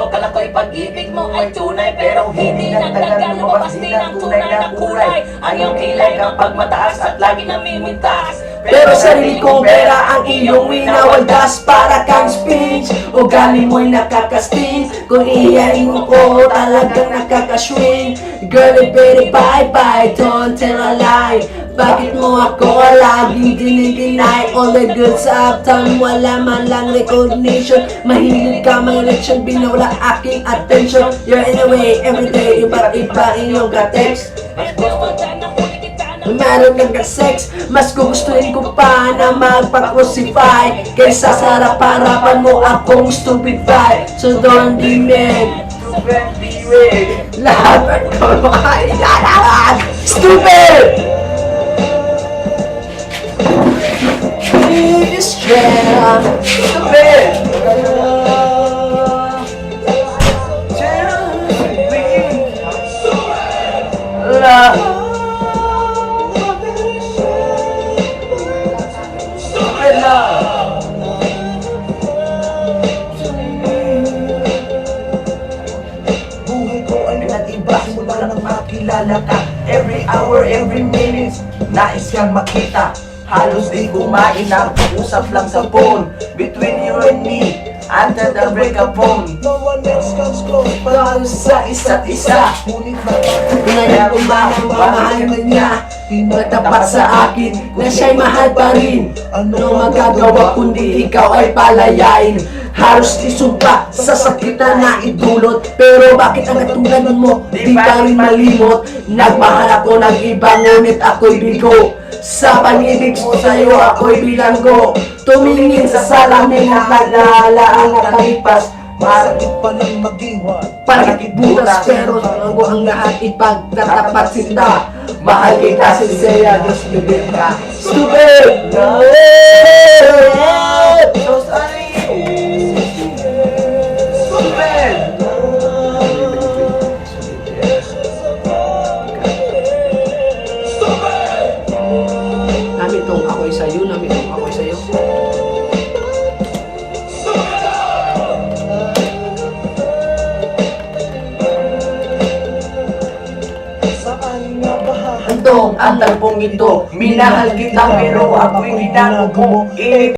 Kala ko'y pag-ibig mo ay tunay, pero hindi nagtagal, lumabas din ang tunay na kulay. Ang iyong kilay kapag mataas at lagi namimintas, pero sarili kong pera ang iyong winawaldas. Para kang speech, ugali mo'y nakakasting. Kung iyayin mo ko, talagang nakakaswing. Girl, baby, bye-bye, don't tell a lie. Bakit mo ako laging dinideny? All the good sa uptown, wala man lang recognition. Mahilig ka mga election, binawala aking attention. You're in a way, everyday, iba't iba iyong ka-text. Meron nagka-sex, mas gugustuhin ko pa na magpa-crucify kaysa sa harap-harapan mo akong stupid vibe. So don't be mad, lahat ang kumakailalahan. Stupid! This jam, stupid! Love. Buhay ko ay nag-iba simula nang makilala ka. Every hour, every minute, nais kang makita. Halos di kumain na usap lang sa phone. Between you and me, until the break of phone. No one else comes close, Tayo sa isa't isa. ngunit Ngayon kung bakit mamahal mo niya, nagtapat sa akin na siya'y mahal pa rin. Ano magagawa kundi ikaw ay palayain? Halos isumpa sa sakit na naidulot, pero bakit ang katulad mo di pa rin malimot? Nagmahal ako ng iba ngunit ako'y bigo. Sa pag-ibig mo sa'yo ako'y bilanggo. Tumingin sa salamin at nag-aala ang nakalipas. masakit pa lang mag-iwan. Palagit butas pero bago ang lahat ipagtatapat sinta. Mahal kita si Zaya, Diyos bibig ka. Stupid! So sorry. Stupid! Namin tong ako'y sa'yo, namin tong ako'y sa'yo. Saan nga ba Handong ang talpong ito, minahal kita pero ako'y ginagawa mo. Init